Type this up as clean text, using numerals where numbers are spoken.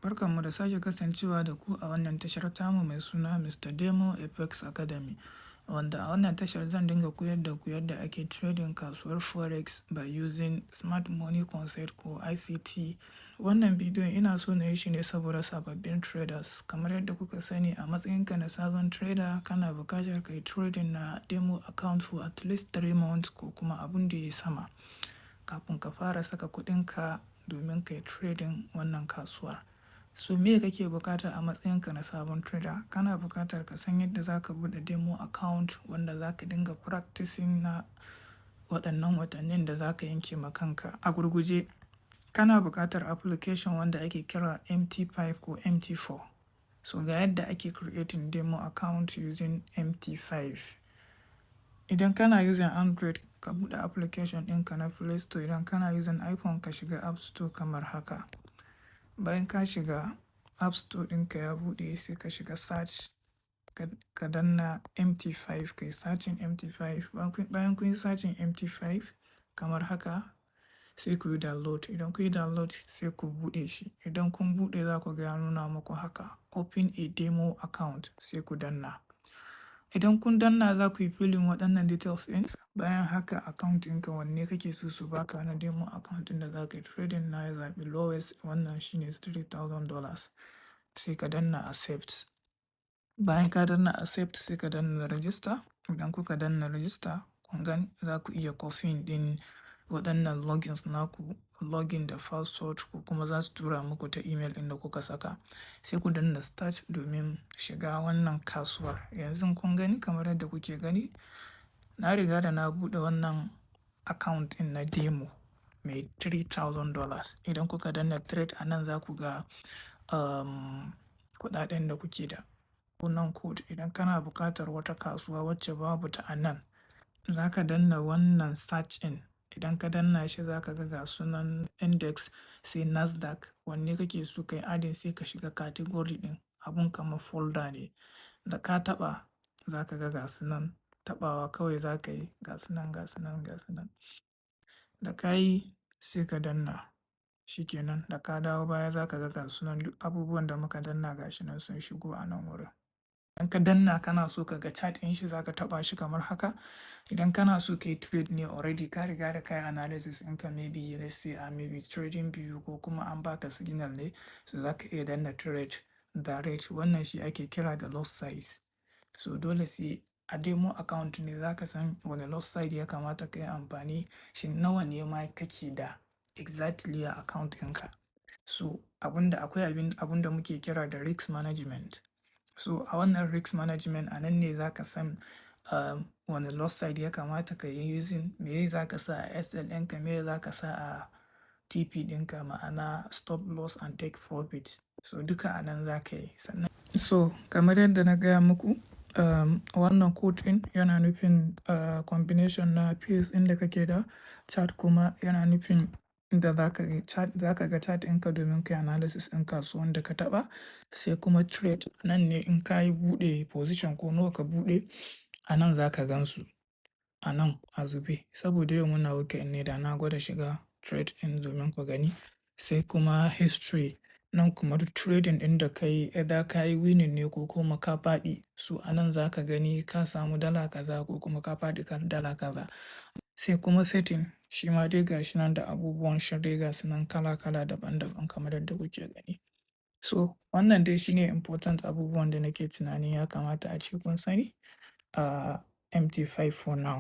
Barkanmu da sake kasancewa da ku a wannan tashar tamu mai suna MrdemoFx Academy, wanda a wannan tashar zan dinga koyar da ku yadda ake trading kasuwar Forex by using Smart Money Concept ko ICT. Wannan bidiyon ina so na yi shi ne saboda sababbin traders. Kamar yadda kuka sani, a matsayinka na sabon trader kana buƙatar ka yi trading na demo account for at least 3 months ko kuma abun da ya sama kafin ka fara saka kuɗinka domin ka yi trading wannan kasuwar. So me kake bukata a matsayinka na sabon trader? Kana bukatar ka san yadda za ka buɗe demo account wanda za ka dinga practicing na waɗannan watannin da za ka yanke ma kanka. A gurguje, kana bukatar application wanda ake kira MT5 ko MT4. So ga yadda ake creating demo account using MT5. Idan kana using Android, ka buɗe application ɗinka na Play Store. Idan kana using iPhone, ka shiga App Store kamar haka. Bayan ka shiga App Store ɗinka ya buɗe, sai ka shiga search, ka danna MT5, kai searching MT5. Bayan kun yi searching MT5 kamar haka, sai ku yi download. Idan ku yi download sai ku buɗe shi. Idan kun buɗe za ku ga ya nuna muku haka, open a demo account, sai ku danna. Idan kun danna za ku yi filling waɗannan details ɗin. Bayan haka account ɗinka wanne kake so su baka na demo account ɗin da za ka yi trading na, ya zaɓi lowest, wannan shine $3,000. Sai ka danna accept. Bayan ka danna accept sai ka danna register. Idan kuka danna register, kun gani za ku iya copying ɗin waɗannan logins naku, login da password, ko kuma za su tura muku ta email ɗin da kuka saka. Sai ku danna start domin shiga wannan kasuwar. Yanzu kun gani kamar yadda kuke gani, na riga da na buɗe wannan account ɗin na demo mai $3,000. Idan kuka danna trade a nan za ku ga kuɗaɗen da kuke da. Wannan code, idan kana buƙatar wata kasuwa wacce babu ta a nan, za ka danna wannan search in. Idan ka danna shi za ka ga sunan index, sai Nasdaq. Wanne kake so kai adding, sai ka shiga category ɗin. Abun kamar folder ne. Da ka taɓa za ka ga sunan, taɓawa kawai za ka yi ga sunan. Da ka yi sai ka danna. Shikenan, da ka dawo baya za ka ga sunan duk abubuwan da muka danna gashi nan sun shigo a nan wurin. Idan ka danna kana so ka ga chart ɗin shi, za ka taɓa shi kamar haka. Idan kana so ka yi trade ne already, ka riga da ka yi analysis ɗinka, maybe let's say maybe trading view ko kuma an baka signal ne, so za ka iya danna trade direct. Wannan shi ake kira da lot size. So dole sai a demo account ne za ka san wane lot size ya kamata ka yi amfani, shin nawa ne ma kake da exactly a account ɗinka. So akwai abin da muke kira da risk management. So a wannan risk management, a nan ne za ka san wane lot size ya kamata ka yi using, me za ka sa a SL ɗinka, me za ka sa a TP ɗinka, ma'ana stop loss and take profit. So duka a nan za ka yi. Sannan, so kamar yadda na gaya muku, wannan code ɗin yana nufin combination na pairs ɗin da kake da. Chart kuma yana nufin inda za ka ga chart ɗinka domin ka yi analysis ɗin kasuwan da ka taɓa. Sai kuma trade, nan ne in ka yi buɗe position ko nawa ka buɗe, a nan za ka gan su a nan a zube. Saboda yau muna weekend ne, da na gwada shiga trade ɗin domin ku gani. Sai kuma history, nan kuma duk trading ɗin da ka yi, either ka yi winning ne ko kuma ka faɗi. So a nan za ka gani ka samu dala kaza ko kuma ka faɗi dala kaza. Sai kuma setting, shi ma dai gashi nan da abubuwan shi dai ga su nan kala-kala daban-daban kamar yadda kuke gani. So wannan dai shine important abubuwan da nake tunanin ya kamata a ce kun sani a MT5 for now.